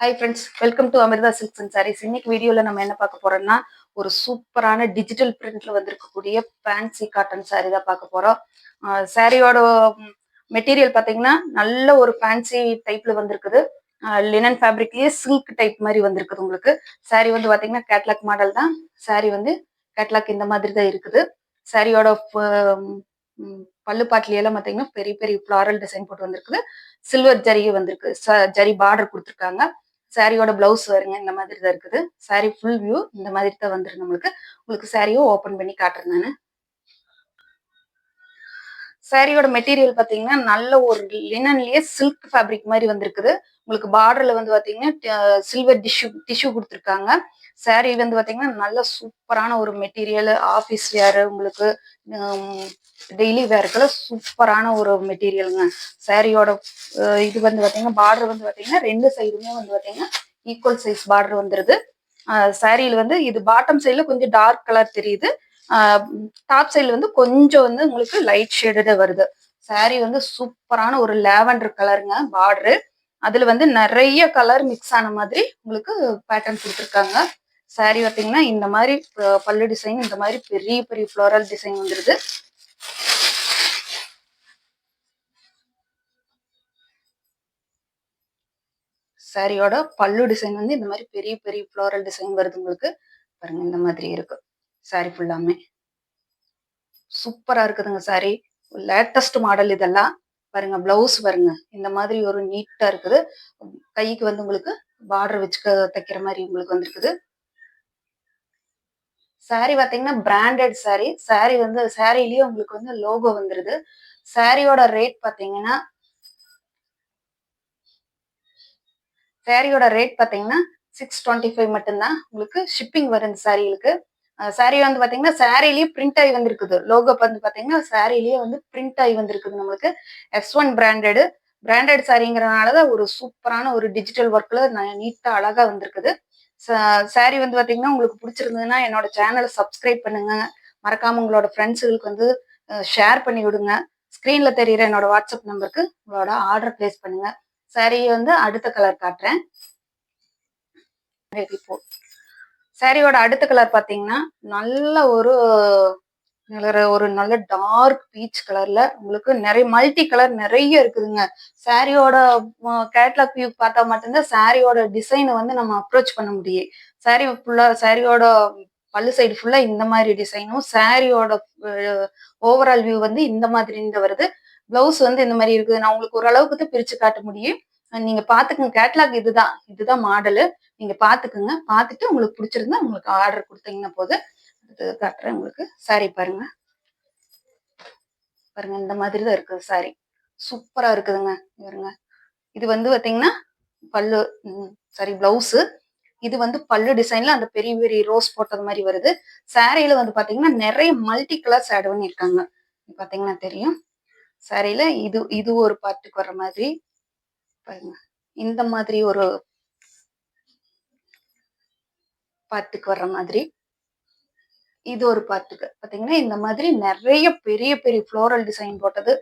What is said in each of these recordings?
Hi friends, welcome to Amrita silks and sarees. இன்னைக்கு வீடியோவில் நம்ம என்ன பார்க்க போறோம்னா, ஒரு சூப்பரான டிஜிட்டல் பிரிண்ட்ல வந்திருக்கக்கூடிய ஃபேன்சி காட்டன் சாரீ தான் பார்க்க போறோம். சாரியோட மெட்டீரியல் பார்த்தீங்கன்னா நல்ல ஒரு ஃபேன்சி டைப்ல வந்திருக்குது. லினன் ஃபேப்ரிக்லயே சில்க் டைப் மாதிரி வந்திருக்குது. உங்களுக்கு சாரீ வந்து பார்த்தீங்கன்னா கேட்லாக் மாடல் தான். சாரீ வந்து கேட்லாக் இந்த மாதிரி தான் இருக்குது. சாரியோட பல்லு பாட்டிலையெல்லாம் பார்த்தீங்கன்னா பெரிய பெரிய ஃப்ளாரல் டிசைன் போட்டு வந்திருக்குது. சில்வர் ஜரிகை வந்திருக்கு. ஜரி பார்டர் கொடுத்துருக்காங்க. சாரியோட பிளவுஸ் வருங்க இந்த மாதிரி தான் இருக்குது. சாரி ஃபுல் வியூ இந்த மாதிரி தான் வந்துருக்கு. உங்களுக்கு சாரியும் ஓபன் பண்ணி காட்டுறேன் நான். சாரியோட மெட்டீரியல் பாத்தீங்கன்னா நல்ல ஒரு லினன்லயே சில்க் ஃபேப்ரிக் மாதிரி வந்திருக்குது. உங்களுக்கு பார்டர்ல வந்து பாத்தீங்கன்னா சில்வர் டிஷ்யூ கொடுத்துருக்காங்க. சாரி வந்து பாத்தீங்கன்னா நல்ல சூப்பரான ஒரு மெட்டீரியல். ஆபீஸ் வேர், உங்களுக்கு டெய்லி வேர்க்கெல்லாம் சூப்பரான ஒரு மெட்டீரியலுங்க. சாரியோட இது வந்து பாத்தீங்கன்னா பார்டர் வந்து பாத்தீங்கன்னா ரெண்டு சைடுமே வந்து பாத்தீங்கன்னா ஈக்குவல் சைஸ் பார்டர் வந்துருது. சாரியில வந்து இது பாட்டம் சைட்ல கொஞ்சம் டார்க் கலர் தெரியுது. டாப் சைட்ல வந்து கொஞ்சம் வந்து உங்களுக்கு லைட் ஷேடடா வருது. சாரி வந்து சூப்பரான ஒரு லாவெண்டர் கலருங்க பார்டரு. அதுல வந்து நிறைய கலர் மிக்ஸ் ஆன மாதிரி உங்களுக்கு பேட்டர்ன் கொடுத்துருக்காங்க. சாரி பார்த்தீங்கன்னா இந்த மாதிரி பல்லு டிசைன் இந்த மாதிரி பெரிய பெரிய ஃப்ளோரல் டிசைன் வந்துருது. சாரியோட பல்லு டிசைன் வந்து இந்த மாதிரி பெரிய பெரிய ஃப்ளோரல் டிசைன் வருது. உங்களுக்கு பாருங்க இந்த மாதிரி இருக்கு. சாரி ஃபுல்லாமே சூப்பரா இருக்குதுங்க. சாரி லேட்டஸ்ட் மாடல் இதெல்லாம். பாருங்க பிளவுஸ் பாருங்க இந்த மாதிரி ஒரு நீட்டா இருக்குது. கைக்கு வந்து உங்களுக்கு பார்டர் வச்சு தைக்கிற மாதிரி உங்களுக்கு வந்துருக்குது. சாரி பாத்தீங்கன்னா பிராண்டட் சாரி. சாரி வந்து சாரிலயே உங்களுக்கு வந்து லோகோ வந்துருது. சாரியோட ரேட் பாத்தீங்கன்னா சாரியோட ரேட் பாத்தீங்கன்னா 625 மட்டும்தான். உங்களுக்கு ஷிப்பிங் வரும் இந்த சாரிகளுக்கு. சாரி வந்து பாத்தீங்கன்னா சாரிலேயே பிரிண்ட் ஆகி வந்திருக்குது. லோகோ வந்து பாத்தீங்கன்னா சாரிலேயே வந்து பிரிண்ட் ஆகி வந்திருக்குது. நம்மளுக்கு S1 பிராண்டட் சாரிங்கிறதுனாலதான் ஒரு சூப்பரான ஒரு டிஜிட்டல் ஒர்க்ல நீட்டா அழகா வந்திருக்குது. சாரி வந்து பாத்தீங்கன்னா உங்களுக்கு பிடிச்சிருந்ததுன்னா என்னோட சேனலை சப்ஸ்கிரைப் பண்ணுங்க. மறக்காம உங்களோட ஃப்ரெண்ட்ஸுகளுக்கு வந்து ஷேர் பண்ணி விடுங்க. ஸ்கிரீன்ல தெரியுற என்னோட வாட்ஸ்அப் நம்பருக்கு உங்களோட ஆர்டர் பிளேஸ் பண்ணுங்க. சாரி வந்து அடுத்த கலர் காட்டுறேன். சாரியோட அடுத்த கலர் பாத்தீங்கன்னா நல்ல ஒரு நல்ல டார்க் பீச் கலர்ல உங்களுக்கு நிறைய மல்டி கலர் நிறைய இருக்குதுங்க. சாரியோட கேட்லாக் வியூ பார்த்தா மட்டும்தான் சாரியோட டிசைனை வந்து நம்ம அப்ரோச் பண்ண முடியும். சாரி ஃபுல்லா சாரியோட பல்லு சைடு ஃபுல்லா இந்த மாதிரி டிசைனும், சாரியோட ஓவரால் வியூ வந்து இந்த மாதிரி இந்த வருது. பிளவுஸ் வந்து இந்த மாதிரி இருக்குது. நான் உங்களுக்கு ஓரளவுக்கு தான் பிரிச்சு காட்ட முடியும். நீங்க பாத்துக்கங்க. கேட்லாக் இதுதான் மாடலு. நீங்க பாத்துக்குங்க. பாத்துட்டு உங்களுக்கு பிடிச்சிருந்தா உங்களுக்கு ஆர்டர் கொடுத்தீங்கன்னா போது காட்டுறேன். உங்களுக்கு சாரி பாருங்க இந்த மாதிரி தான் இருக்குது. சாரி சூப்பரா இருக்குதுங்க. பாருங்க இது வந்து பாத்தீங்கன்னா பல்லு சாரி பிளவுஸ். இது வந்து பல்லு டிசைன்ல அந்த பெரிய பெரிய ரோஸ் போட்டது மாதிரி வருது. சாரியில வந்து பாத்தீங்கன்னா நிறைய மல்டி கலர்ஸ் ஆட் பண்ணிருக்காங்க. பாத்தீங்கன்னா தெரியும். சாரியில இது ஒரு பார்ட்டுக்கு வர்ற மாதிரி பாருங்க. இந்த மாதிரி ஒரு பார்ட்டுக்கு வர்ற மாதிரி இது ஒரு பார்ட்டுக்கு பாத்தீங்கன்னா இந்த மாதிரி நிறைய பெரிய பெரிய ஃப்ளோரல் டிசைன் போட்டது.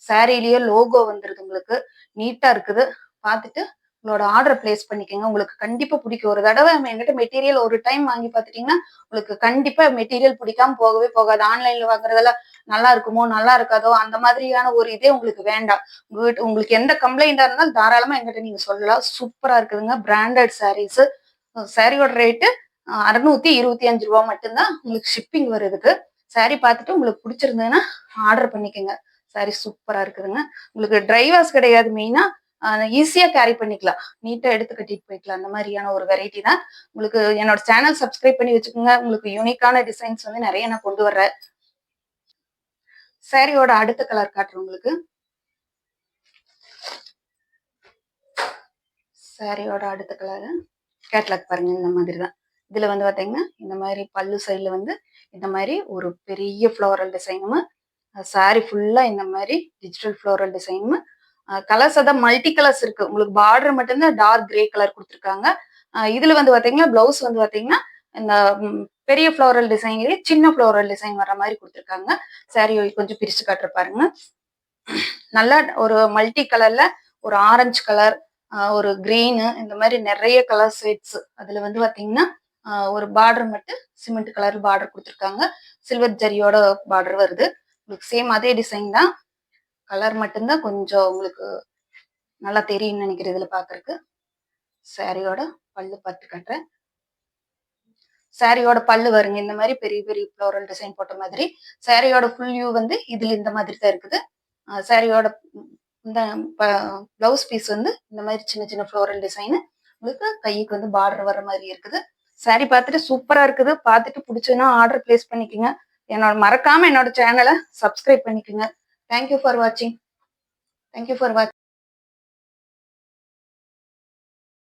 சாரிலேயே லோகோ வந்துருது. உங்களுக்கு நீட்டா இருக்குது. பார்த்துட்டு உங்களோட ஆர்டர் பிளேஸ் பண்ணிக்கோங்க. உங்களுக்கு கண்டிப்பா பிடிக்கும். ஒரு தடவை என்கிட்ட மெட்டீரியல் ஒரு டைம் வாங்கி பார்த்துட்டீங்கன்னா உங்களுக்கு கண்டிப்பா மெட்டீரியல் பிடிக்காம போகவே போகாது. ஆன்லைன்ல வாங்குறதெல்லாம் நல்லா இருக்குமோ நல்லா இருக்காதோ அந்த மாதிரியான ஒரு இதே உங்களுக்கு வேண்டாம். உங்களுக்கு எந்த கம்ப்ளைண்டா இருந்தாலும் தாராளமா என்கிட்ட நீங்க சொல்லலாம். சூப்பரா இருக்குதுங்க. பிராண்டட் சாரீஸ். சாரியோட ரேட்டு 625 ரூபா மட்டும்தான். உங்களுக்கு ஷிப்பிங் வருதுக்கு. சாரி பார்த்துட்டு உங்களுக்கு பிடிச்சிருந்ததுன்னா ஆர்டர் பண்ணிக்கோங்க. சாரி சூப்பரா இருக்குதுங்க. உங்களுக்கு டிரைவர்ஸ் கிடையாது. மெயினா ஈஸியா கேரி பண்ணிக்கலாம். நீட்டா எடுத்து கட்டிட்டு போய்க்கலாம். அந்த மாதிரியான ஒரு வெரைட்டி தான். உங்களுக்கு என்னோட சேனல் சப்ஸ்கிரைப் பண்ணி வச்சுக்கோங்க. உங்களுக்கு யூனிக்கான டிசைன்ஸ் வந்து நிறைய நான் கொண்டு வர்றேன். சாரியோட அடுத்த கலர் காட்டுறேன் உங்களுக்கு. சாரியோட அடுத்த கலர் கேட்லாக் பாருங்க இந்த மாதிரி தான். இதுல வந்து பாத்தீங்கன்னா இந்த மாதிரி பல்லு சைட்ல வந்து இந்த மாதிரி ஒரு பெரிய ஃப்ளோரல் டிசைனும், சாரி ஃபுல்லா இந்த மாதிரி டிஜிட்டல் ஃப்ளோரல் டிசைனும், கலர்ஸ் அதான் மல்டி கலர்ஸ் இருக்கு. உங்களுக்கு பார்டர் மட்டும்தான் டார்க் கிரே கலர் கொடுத்துருக்காங்க. இதுல வந்து பாத்தீங்கன்னா பிளவுஸ் வந்து பாத்தீங்கன்னா இந்த பெரிய ஃப்ளோரல் டிசைன்லயே சின்ன ஃப்ளோரல் டிசைன் வர்ற மாதிரி கொடுத்துருக்காங்க. சாரி கொஞ்சம் பிரிச்சு காட்டுற பாருங்க. நல்லா ஒரு மல்டி கலர்ல ஒரு ஆரஞ்சு கலர், ஒரு கிரீனு இந்த மாதிரி நிறைய கலர் ஷேட்ஸ். அதுல வந்து பாத்தீங்கன்னா ஒரு பார்டர் மட்டும் சிமெண்ட் கலர் பார்டர் கொடுத்துருக்காங்க. சில்வர் ஜரியோட பார்டர் வருது. உங்களுக்கு சேம் அதே டிசைன் தான். கலர் மட்டும்தான் கொஞ்சம் உங்களுக்கு நல்லா தெரியும்னு நினைக்கிறேன் இதுல பாக்குறதுக்கு. சாரியோட பல்லு பார்த்து கட்டுறேன். சாரியோட பல்லு வருங்க இந்த மாதிரி பெரிய பெரிய ஃப்ளோரல் டிசைன் போட்ட மாதிரி. சாரியோட ஃபுல் வியூ வந்து இதுல இந்த மாதிரி தான் இருக்குது. சாரியோட இந்த பிளவுஸ் பீஸ் வந்து இந்த மாதிரி சின்ன சின்ன ஃப்ளோரல் டிசைன். உங்களுக்கு கைக்கு வந்து பார்டர் வர மாதிரி இருக்குது. சாரி பார்த்துட்டு சூப்பரா இருக்குது. பார்த்துட்டு பிடிச்சதுன்னா ஆர்டர் பிளேஸ் பண்ணிக்கோங்க. மறக்காம என்னோட சேனலை சப்ஸ்கிரைப் பண்ணிக்கோங்க. தேங்க்யூ ஃபார் வாட்சிங். தேங்க்யூ ஃபார் வாட்சிங்.